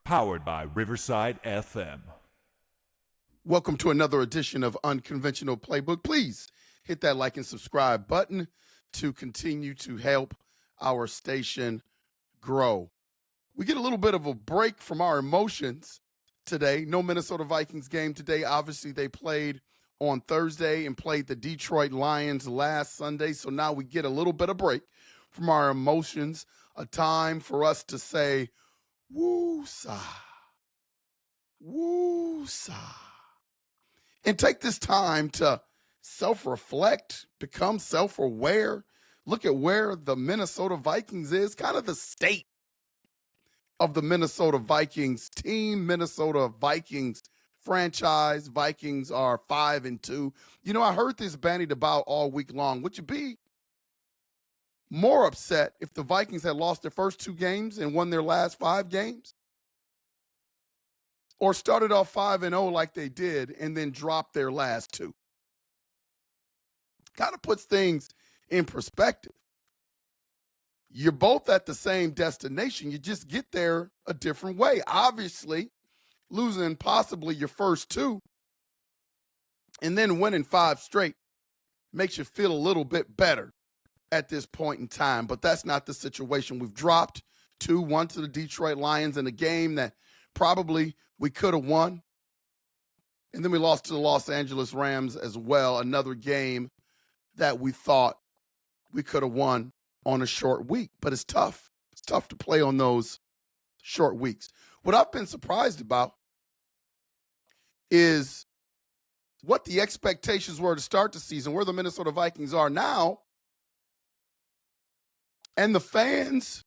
Powered by Riverside FM. Welcome to another edition of Unconventional Playbook. Please hit that like and subscribe button to continue to help our station grow. We get a little bit of a break from our emotions today. No Minnesota Vikings game today. Obviously, they played on Thursday and played the Detroit Lions last Sunday. So now we get a little bit of break from our emotions, a time for us to say, woo-sa, woo-sa. And take this time to self-reflect, become self-aware, look at where the Minnesota Vikings is, kind of the state of the Minnesota Vikings team, Minnesota Vikings franchise. Vikings are 5-2. You know, I heard this bandied about all week long. Would you be more upset if the Vikings had lost their first 2 games and won their last 5 games? Or started off 5-0 like they did and then dropped their last 2? Kind of puts things in perspective. You're both at the same destination. You just get there a different way. Obviously, losing possibly your first 2 and then winning 5 straight makes you feel a little bit better at this point in time. But that's not the situation. We've dropped 2-1 to the Detroit Lions in a game that probably we could have won. And then we lost to the Los Angeles Rams as well, another game that we thought we could have won on a short week. But it's tough. It's tough to play on those short weeks. What I've been surprised about is what the expectations were to start the season, where the Minnesota Vikings are now, and the fans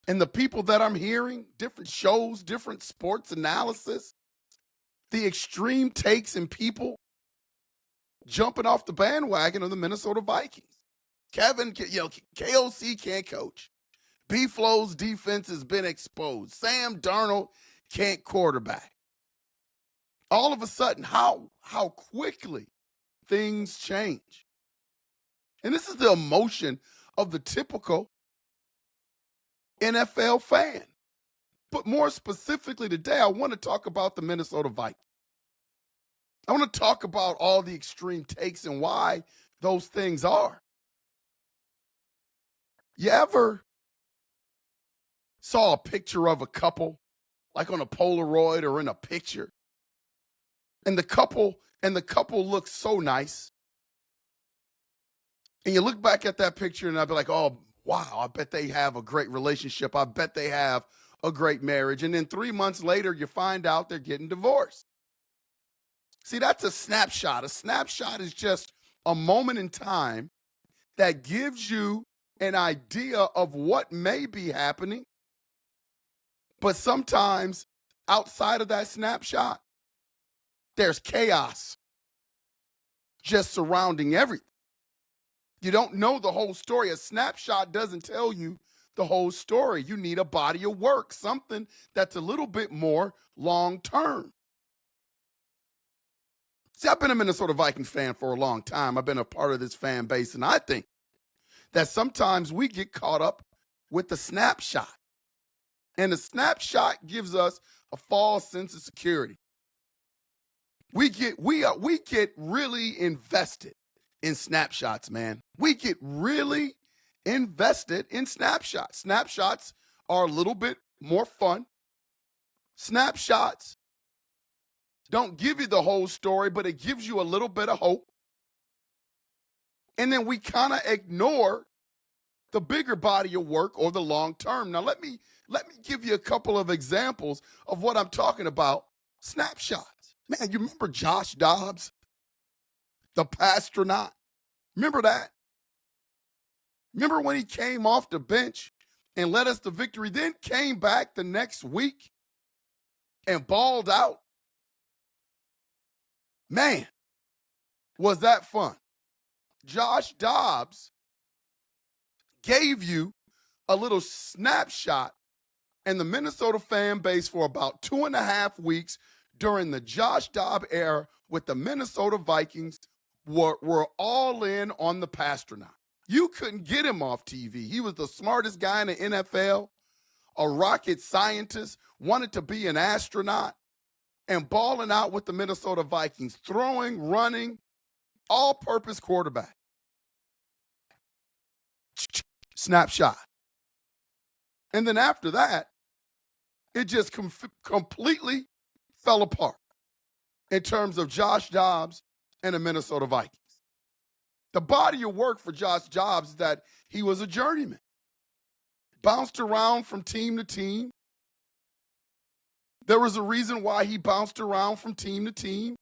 and the people that I'm hearing, different shows, different sports analysis, the extreme takes and people jumping off the bandwagon of the Minnesota Vikings. KOC can't coach. B-Flow's defense has been exposed. Sam Darnold can't quarterback. All of a sudden, how quickly things change. And this is the emotion of the typical NFL fan. But more specifically today, I want to talk about the Minnesota Vikings. I want to talk about all the extreme takes and why those things are. You ever saw a picture of a couple, like on a Polaroid or in a picture, and the couple looks so nice, and you look back at that picture and I'd be like, oh, wow, I bet they have a great relationship. I bet they have a great marriage. And then 3 months later, you find out they're getting divorced. See, that's a snapshot. A snapshot is just a moment in time that gives you an idea of what may be happening. But sometimes outside of that snapshot, there's chaos just surrounding everything. You don't know the whole story. A snapshot doesn't tell you the whole story. You need a body of work, something that's a little bit more long-term. See, I've been a Minnesota Vikings fan for a long time. I've been a part of this fan base, and I think that sometimes we get caught up with the snapshot. And the snapshot gives us a false sense of security. We get really invested in snapshots, man. We get really invested in snapshots. Snapshots are a little bit more fun. Snapshots don't give you the whole story, but it gives you a little bit of hope. And then we kind of ignore the bigger body of work or the long term. Now, let me give you a couple of examples of what I'm talking about. Snapshots. Man, you remember Josh Dobbs, the pastronaut? Remember that? Remember when he came off the bench and led us to victory, then came back the next week and balled out? Man, was that fun. Josh Dobbs gave you a little snapshot and the Minnesota fan base for about 2.5 weeks during the Josh Dobbs era with the Minnesota Vikings were all in on the pastronaut. You couldn't get him off TV. He was the smartest guy in the NFL. a rocket scientist, wanted to be an astronaut, and balling out with the Minnesota Vikings, throwing, running, all-purpose quarterback. Snapshot. And then after that, it just completely fell apart in terms of Josh Dobbs and the Minnesota Vikings. The body of work for Josh Dobbs is that he was a journeyman. Bounced around from team to team. There was a reason why he bounced around from team to team.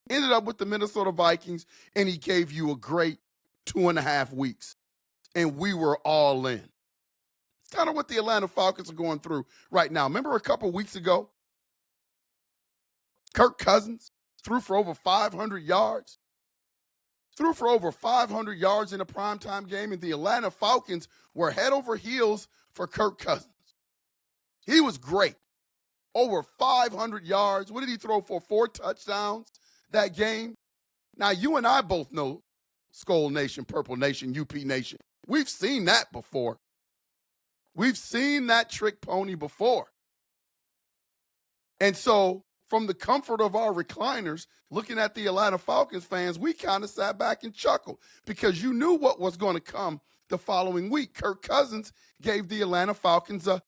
Ended up with the Minnesota Vikings, and he gave you a great 2.5 weeks. And we were all in. It's kind of what the Atlanta Falcons are going through right now. Remember a couple weeks ago, Kirk Cousins threw for over 500 yards. Threw for over 500 yards in a primetime game, and the Atlanta Falcons were head over heels for Kirk Cousins. He was great. Over 500 yards. What did he throw for? 4 touchdowns that game? Now, you and I both know Skull Nation, Purple Nation, UP Nation. We've seen that before. We've seen that trick pony before. And so, from the comfort of our recliners, looking at the Atlanta Falcons fans, we kind of sat back and chuckled because you knew what was going to come the following week. Kirk Cousins gave the Atlanta Falcons a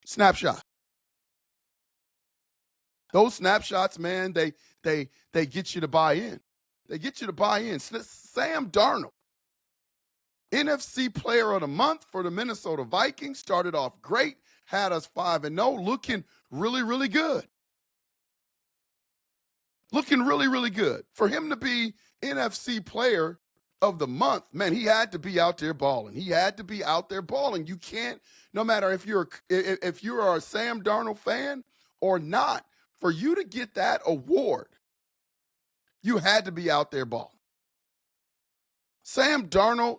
snapshot. Those snapshots, man, they get you to buy in. They get you to buy in. Sam Darnold, NFC Player of the Month for the Minnesota Vikings, started off great, had us 5-0, looking really, really good. Looking really, really good. For him to be NFC Player of the Month, man, he had to be out there balling. He had to be out there balling. You can't, no matter if you're a Sam Darnold fan or not, for you to get that award, you had to be out there balling. Sam Darnold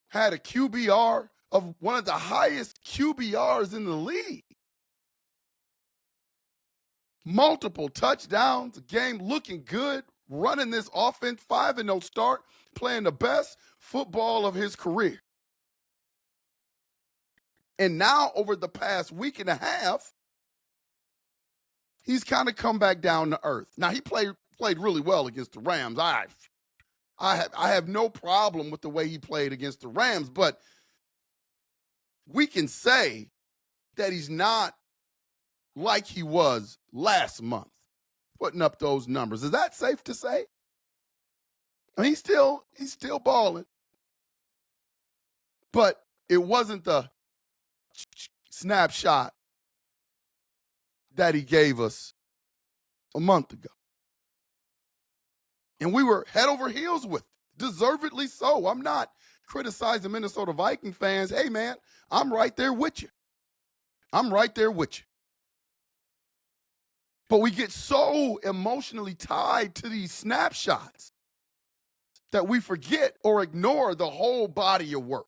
had a QBR of one of the highest QBRs in the league. Multiple touchdowns, a game looking good, running this offense, 5-0 start, playing the best football of his career. And now, over the past week and a half, he's kind of come back down to earth. Now, he played really well against the Rams. I have no problem with the way he played against the Rams, but we can say that he's not like he was last month, putting up those numbers. Is that safe to say? I mean, he's still balling, but it wasn't the snapshot that he gave us a month ago. And we were head over heels with it, deservedly so. I'm not criticizing Minnesota Viking fans. Hey, man, I'm right there with you. I'm right there with you. But we get so emotionally tied to these snapshots that we forget or ignore the whole body of work.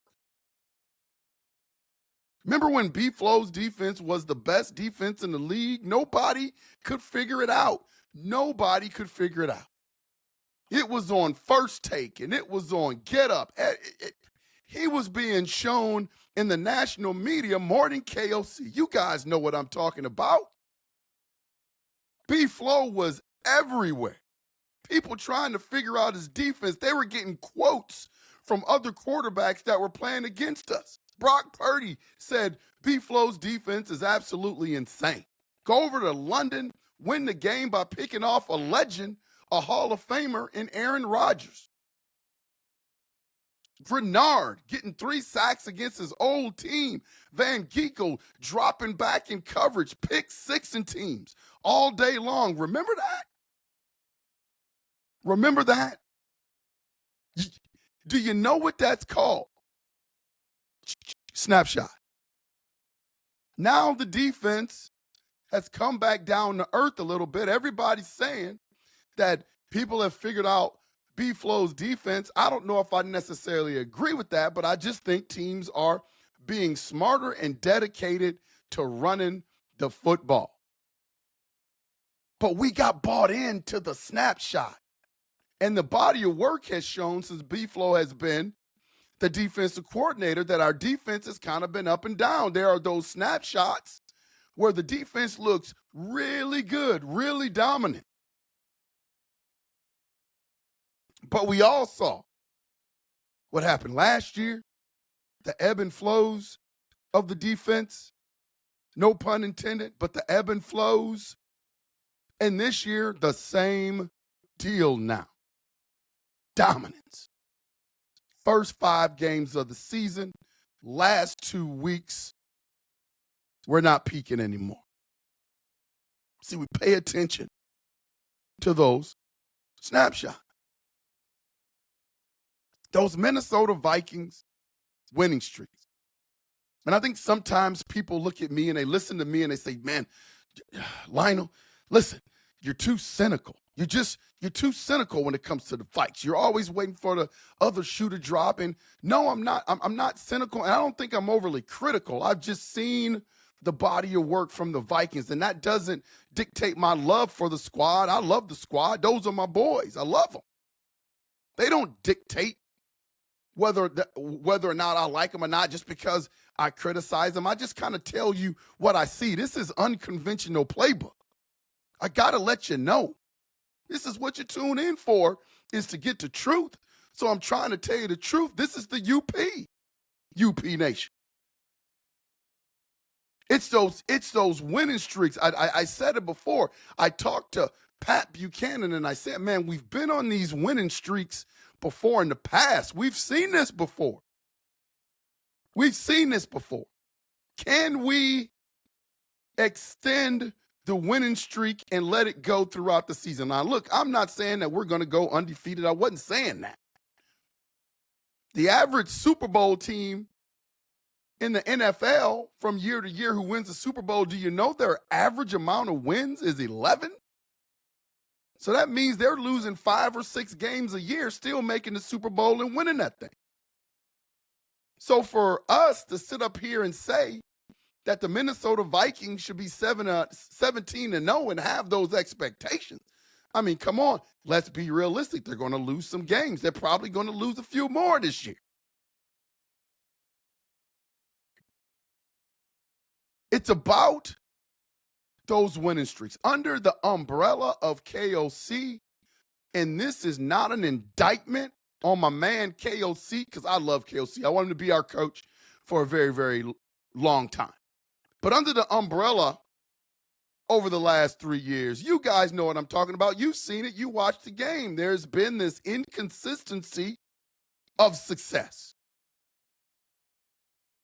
Remember when B-Flow's defense was the best defense in the league? Nobody could figure it out. Nobody could figure it out. It was on First Take, and it was on Get Up. He was being shown in the national media more than KOC. You guys know what I'm talking about. B-Flow was everywhere. People trying to figure out his defense. They were getting quotes from other quarterbacks that were playing against us. Brock Purdy said B-Flow's defense is absolutely insane. Go over to London, win the game by picking off a legend, a Hall of Famer in Aaron Rodgers. Grenard getting 3 sacks against his old team. Van Ginkel dropping back in coverage, pick 6 in teams all day long. Remember that? Remember that? Do you know what that's called? Snapshot. Now the defense has come back down to earth a little bit. Everybody's saying that people have figured out B-Flow's defense. I don't know if I necessarily agree with that, but I just think teams are being smarter and dedicated to running the football. But we got bought into the snapshot. And the body of work has shown since B-Flow has been the defensive coordinator that our defense has kind of been up and down. There are those snapshots where the defense looks really good, really dominant. But we all saw what happened last year, the ebb and flows of the defense. No pun intended, but the ebb and flows. And this year, the same deal now. Dominance. First 5 games of the season, last 2 weeks, we're not peaking anymore. See, we pay attention to those snapshots. Those Minnesota Vikings winning streaks. And I think sometimes people look at me and they listen to me and they say, man, Lionel, listen, you're too cynical. You're too cynical when it comes to the Vikes. You're always waiting for the other shoe to drop. And no, I'm not. I'm not cynical. And I don't think I'm overly critical. I've just seen the body of work from the Vikings. And that doesn't dictate my love for the squad. I love the squad. Those are my boys. I love them. They don't dictate whether or not I like them or not just because I criticize them. I just kind of tell you what I see. This is Unconventional Playbook. I got to let you know. This is what you tune in for, is to get the truth. So I'm trying to tell you the truth. This is the UP Nation. It's those winning streaks. I said it before. I talked to Pat Buchanan and I said, man, we've been on these winning streaks before in the past. We've seen this before. Can we extend the winning streak and let it go throughout the season? Now, look, I'm not saying that we're going to go undefeated. I wasn't saying that. The average Super Bowl team in the NFL from year to year who wins the Super Bowl, do you know their average amount of wins is 11? So that means they're losing 5 or 6 games a year, still making the Super Bowl and winning that thing. So for us to sit up here and say that the Minnesota Vikings should be 17-0 and have those expectations, I mean, come on, let's be realistic. They're going to lose some games. They're probably going to lose a few more this year. It's about those winning streaks under the umbrella of KOC. And this is not an indictment on my man KOC, because I love KOC. I want him to be our coach for a very, very long time. But under the umbrella over the last 3 years, you guys know what I'm talking about. You've seen it. You watched the game. There's been this inconsistency of success.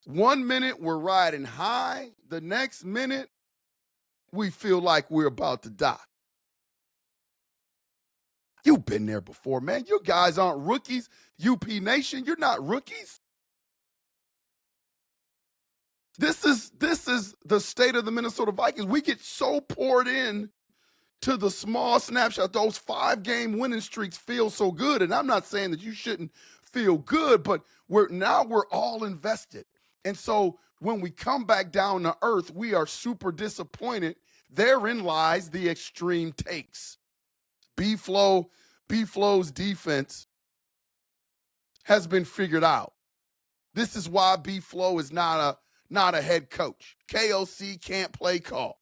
1 minute we're riding high. The next minute we feel like we're about to die. You've been there before, man. You guys aren't rookies. UP Nation, you're not rookies. This is the state of the Minnesota Vikings. We get so poured in to the small snapshot. Those 5-game winning streaks feel so good. And I'm not saying that you shouldn't feel good, but we're all invested. And so when we come back down to earth, we are super disappointed. Therein lies the extreme takes. B-Flow's defense has been figured out. This is why B-Flow is not a head coach. KOC can't play call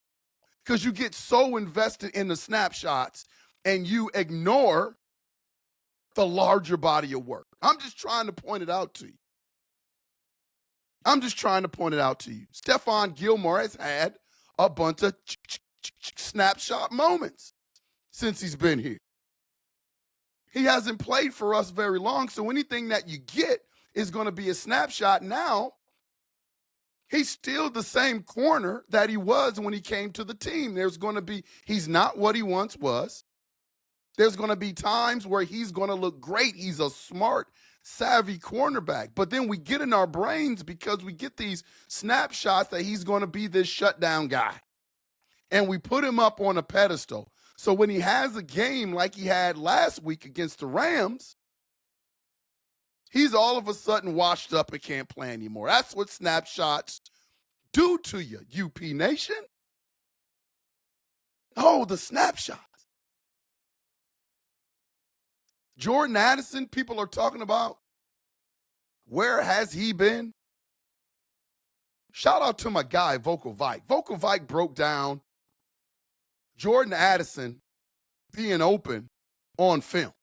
because you get so invested in the snapshots and you ignore the larger body of work. I'm just trying to point it out to you. Stephon Gilmore has had a bunch of snapshot moments since he's been here. He hasn't played for us very long, so anything that you get is going to be a snapshot. Now, he's still the same corner that he was when he came to the team. He's not what he once was. There's going to be times where he's going to look great. He's a smart, savvy cornerback. But then we get in our brains because we get these snapshots that he's going to be this shutdown guy. And we put him up on a pedestal. So when he has a game like he had last week against the Rams, he's all of a sudden washed up and can't play anymore. That's what snapshots do to you, UP Nation. Oh, the snapshots. Jordan Addison, people are talking about Where has he been? Shout out to my guy, Vocal Vike. Vocal Vike broke down Jordan Addison being open on film.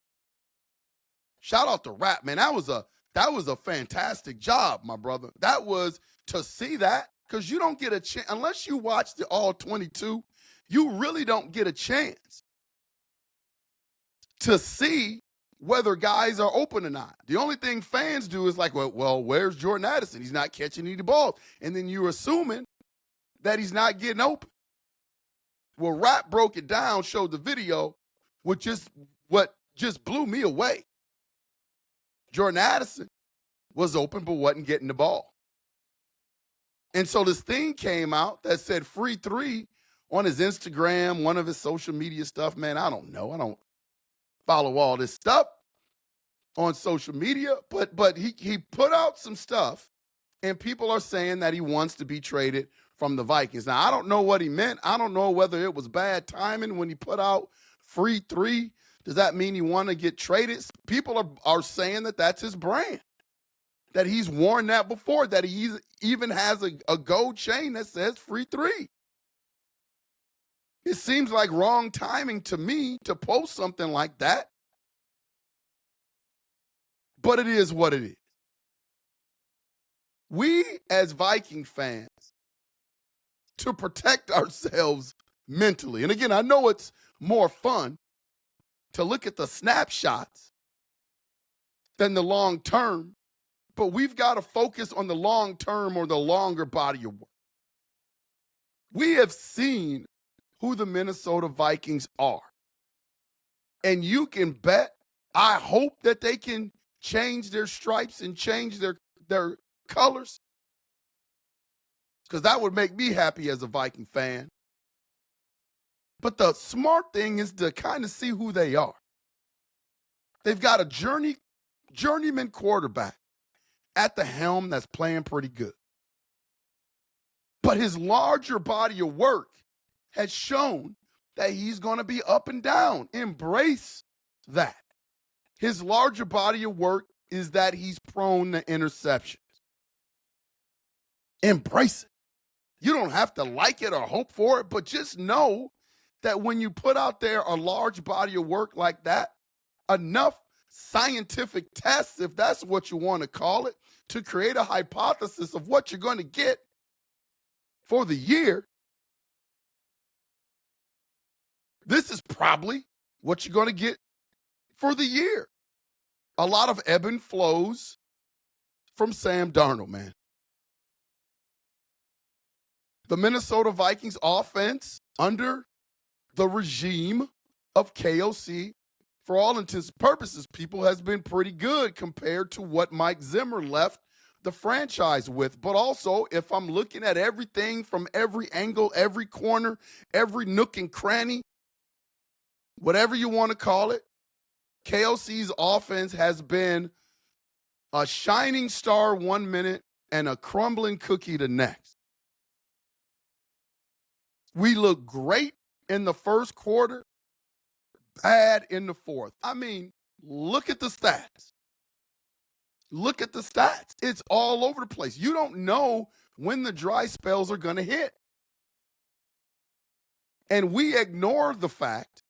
Shout out to Rap, man. That was a fantastic job, my brother. That was to see that, because you don't get a chance unless you watch the all 22. You really don't get a chance to see whether guys are open or not. The only thing fans do is like, well, where's Jordan Addison? He's not catching any balls. And then you're assuming that he's not getting open. Well, Rap broke it down, showed the video, what just blew me away. Jordan Addison was open but wasn't getting the ball. And so this thing came out that said free three on his Instagram, one of his social media stuff. Man, I don't know. I don't follow all this stuff on social media, but he put out some stuff, and people are saying that he wants to be traded from the Vikings. Now, I don't know what he meant. I don't know whether it was bad timing when he put out free three. Does that mean he want to get traded? People are saying that that's his brand, that he's worn that before, that he even has a gold chain that says free three. It seems like wrong timing to me to post something like that. But it is what it is. We, as Viking fans, to protect ourselves mentally, and again, I know it's more fun to look at the snapshots than the long term, but we've got to focus on the long term or the longer body of work. We have seen who the Minnesota Vikings are. And you can bet, I hope that they can change their stripes and change their colors, because that would make me happy as a Viking fan. But the smart thing is to kind of see who they are. They've got a journeyman quarterback at the helm that's playing pretty good. But his larger body of work has shown that he's going to be up and down. Embrace that. His larger body of work is that he's prone to interceptions. Embrace it. You don't have to like it or hope for it, but just know that when you put out there a large body of work like that, enough scientific tests, if that's what you want to call it, to create a hypothesis of what you're going to get for the year, this is probably what you're going to get for the year. A lot of ebb and flows from Sam Darnold, man. The Minnesota Vikings offense under the regime of KOC, for all intents and purposes, people, has been pretty good compared to what Mike Zimmer left the franchise with. But also, if I'm looking at everything from every angle, every corner, every nook and cranny, whatever you want to call it, KOC's offense has been a shining star 1 minute and a crumbling cookie the next. We look great in the first quarter, bad in the fourth. I mean, look at the stats. Look at the stats. It's all over the place. You don't know when the dry spells are going to hit. And we ignore the fact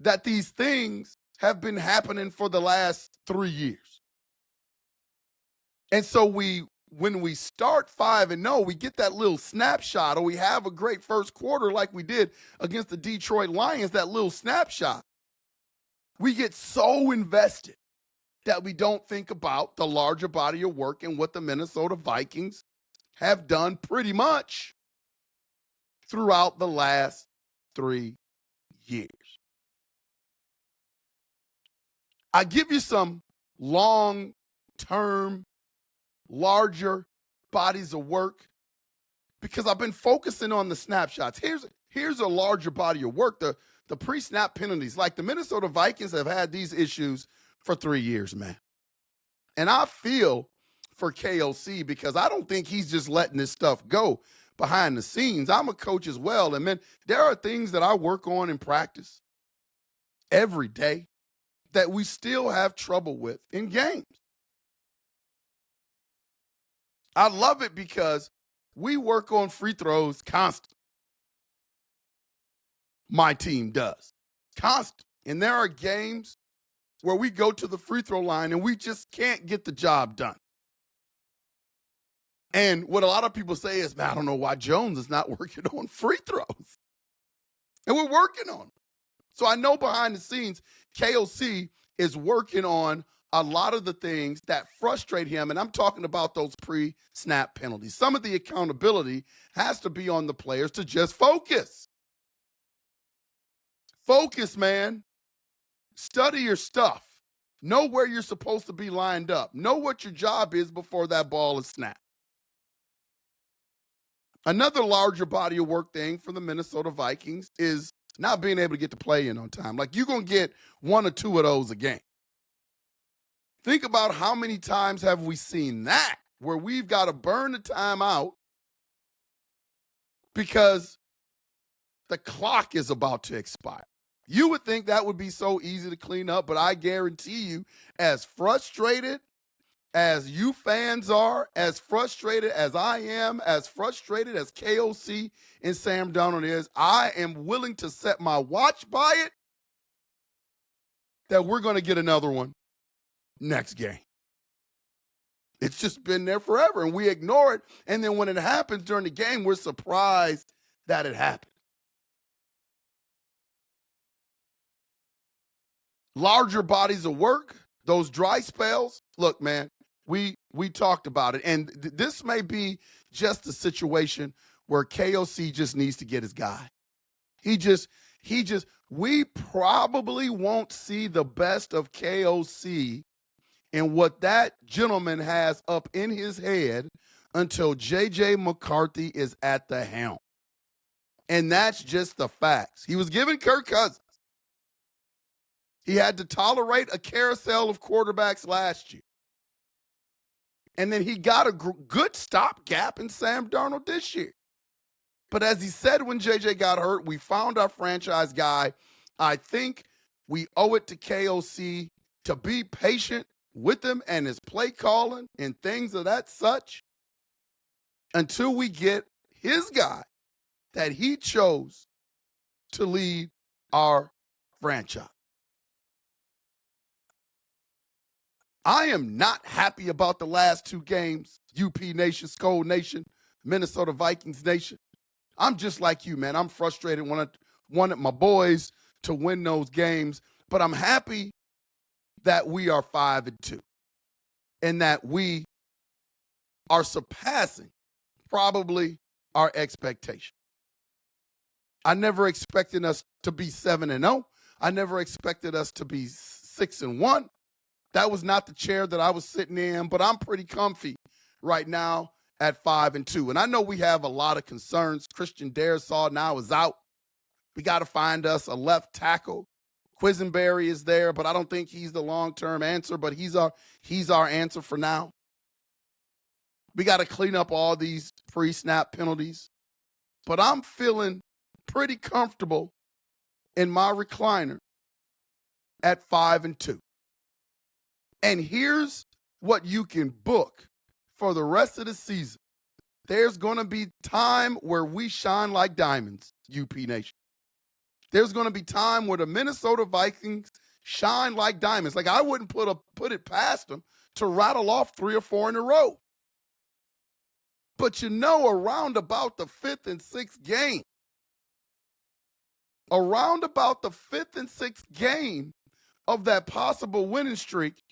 that these things have been happening for the last 3 years. And so when we start 5-0, we get that little snapshot, or we have a great first quarter like we did against the Detroit Lions, that little snapshot. We get so invested that we don't think about the larger body of work and what the Minnesota Vikings have done pretty much throughout the last 3 years. I give you some long-term, larger bodies of work because I've been focusing on the snapshots. Here's a larger body of work, the pre-snap penalties. Like, the Minnesota Vikings have had these issues for 3 years, man. And I feel for KOC because I don't think he's just letting this stuff go behind the scenes. I'm a coach as well. And, man, there are things that I work on in practice every day that we still have trouble with in games. I love it because we work on free throws constant. My team does. Constant. And there are games where we go to the free throw line and we just can't get the job done. And what a lot of people say is, man, I don't know why Jones is not working on free throws. And we're working on them. So I know behind the scenes, KOC is working on a lot of the things that frustrate him. And I'm talking about those pre-snap penalties. Some of the accountability has to be on the players to just focus. Focus, man. Study your stuff. Know where you're supposed to be lined up. Know what your job is before that ball is snapped. Another larger body of work thing for the Minnesota Vikings is not being able to get the play in on time. Like, you're going to get one or two of those a game. Think about how many times have we seen that, where we've got to burn the time out because the clock is about to expire. You would think that would be so easy to clean up, but I guarantee you, as frustrated as you fans are, as frustrated as I am, as frustrated as KOC and Sam Darnold is, I am willing to set my watch by it that we're going to get another one next game. It's just been there forever, and we ignore it. And then when it happens during the game, we're surprised that it happened. Larger bodies of work, those dry spells. Look, man, we talked about it, and this may be just a situation where KOC just needs to get his guy. We probably won't see the best of KOC and what that gentleman has up in his head until J.J. McCarthy is at the helm. And that's just the facts. He was given Kirk Cousins. He had to tolerate a carousel of quarterbacks last year. And then he got a good stopgap in Sam Darnold this year. But as he said when JJ got hurt, we found our franchise guy. I think we owe it to KOC to be patient with him and his play calling and things of that such until we get his guy that he chose to lead our franchise. I am not happy about the last two games, UP Nation, Skull Nation, Minnesota Vikings Nation. I'm just like you, man. I'm frustrated when I wanted my boys to win those games, but I'm happy that we are 5-2 and that we are surpassing probably our expectation. I never expected us to be 7-0. I never expected us to be 6-1. That was not the chair that I was sitting in, but I'm pretty comfy right now at 5-2. And I know we have a lot of concerns. Christian Darrisaw now is out. We got to find us a left tackle. Quisenberry is there, but I don't think he's the long-term answer, but he's our answer for now. We got to clean up all these pre-snap penalties. But I'm feeling pretty comfortable in my recliner at 5-2. And here's what you can book for the rest of the season. There's going to be time where we shine like diamonds, UP Nation. There's going to be time where the Minnesota Vikings shine like diamonds. Like, I wouldn't put it past them to rattle off 3 or 4 in a row. But around about the 5th and 6th game, of that possible winning streak,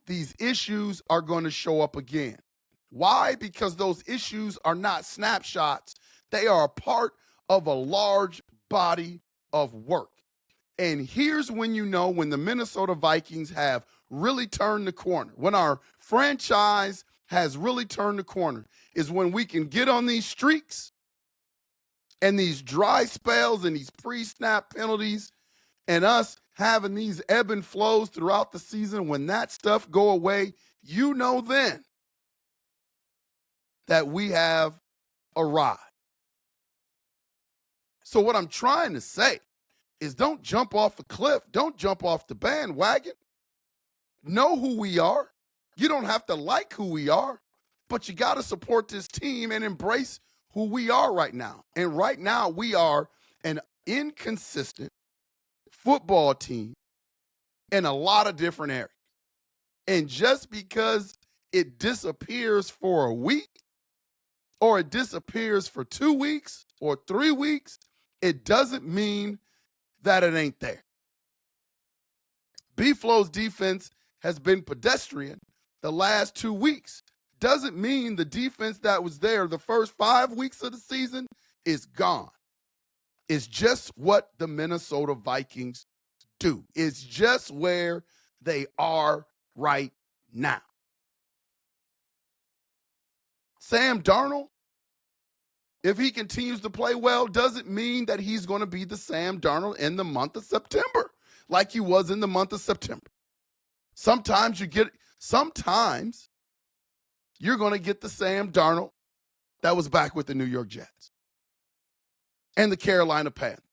these issues are going to show up again. Why? Because those issues are not snapshots. They are a part of a large body of work. And here's when when the Minnesota Vikings have really turned the corner, when our franchise has really turned the corner, is when we can get on these streaks and these dry spells and these pre-snap penalties and us having these ebb and flows throughout the season. When that stuff go away, then that we have arrived. So what I'm trying to say is, don't jump off a cliff. Don't jump off the bandwagon. Know who we are. You don't have to like who we are, but you got to support this team and embrace who we are right now. And right now, we are an inconsistent football team in a lot of different areas. And just because it disappears for a week, or it disappears for 2 weeks or 3 weeks, it doesn't mean that it ain't there. B-Flow's defense has been pedestrian the last 2 weeks. Doesn't mean the defense that was there the first 5 weeks of the season is gone. It's just what the Minnesota Vikings do. It's just where they are right now. Sam Darnold, if he continues to play well, doesn't mean that he's going to be the Sam Darnold in the month of September, like he was in the month of September. Sometimes you're going to get the Sam Darnold that was back with the New York Jets and the Carolina Panthers.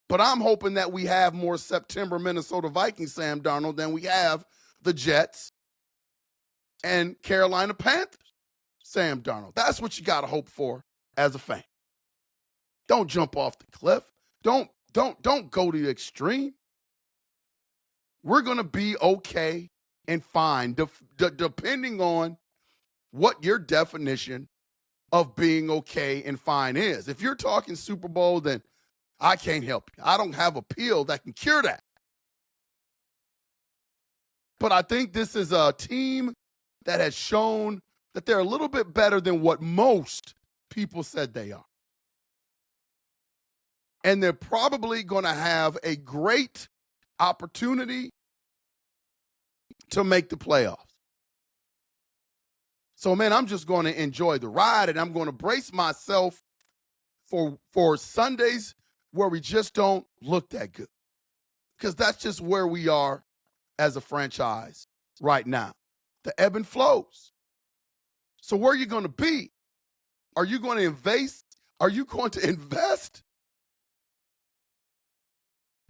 But I'm hoping that we have more September Minnesota Vikings Sam Darnold than we have the Jets and Carolina Panthers Sam Darnold. That's what you got to hope for as a fan. Don't jump off the cliff. Don't go to the extreme. We're going to be okay and fine, depending on what your definition of being okay and fine is. If you're talking Super Bowl, then I can't help you. I don't have a pill that can cure that. But I think this is a team that has shown that they're a little bit better than what most people said they are. And they're probably going to have a great opportunity to make the playoffs. So, man, I'm just going to enjoy the ride, and I'm going to brace myself for Sundays where we just don't look that good. Because that's just where we are as a franchise right now. The ebb and flows. So where are you going to be? Are you going to invest? Are you going to invest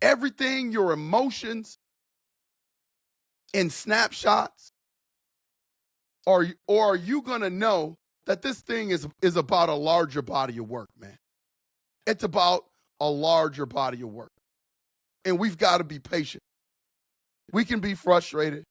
everything, your emotions, in snapshots? Or are you going to know that this thing is about a larger body of work, man? It's about a larger body of work. And we've got to be patient. We can be frustrated,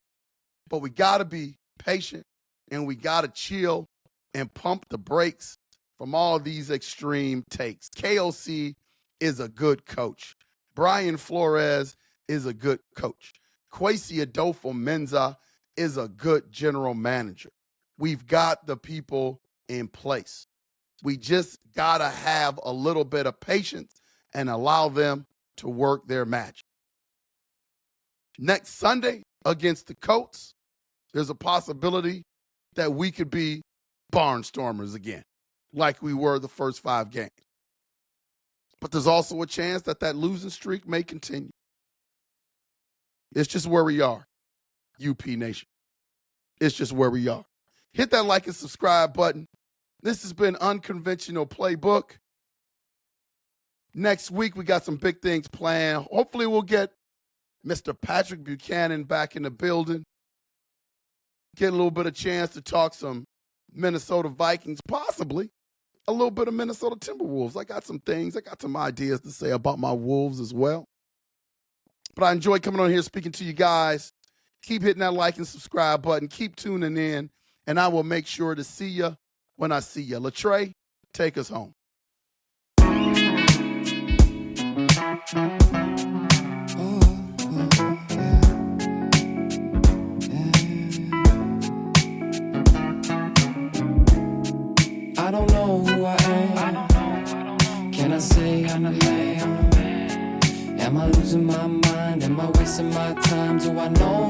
but we got to be patient, and we got to chill and pump the brakes from all these extreme takes. KOC is a good coach. Brian Flores is a good coach. Kwesi Adolfo-Mensah is a good general manager. We've got the people in place. We just got to have a little bit of patience and allow them to work their magic. Next Sunday against the Colts, there's a possibility that we could be barnstormers again, like we were the first 5 games. But there's also a chance that that losing streak may continue. It's just where we are, UP Nation. It's just where we are. Hit that like and subscribe button. This has been Unconventional Playbook. Next week, we got some big things planned. Hopefully, we'll get Mr. Patrick Buchanan back in the building. Get a little bit of chance to talk some Minnesota Vikings, possibly a little bit of Minnesota Timberwolves. I got some ideas to say about my Wolves as well. But I enjoy coming on here speaking to you guys. Keep hitting that like and subscribe button. Keep tuning in, and I will make sure to see you when I see you. Latre, take us home. I don't know who I am. Can I say I'm a man? Am I losing my mind? Am I wasting my time? Do I know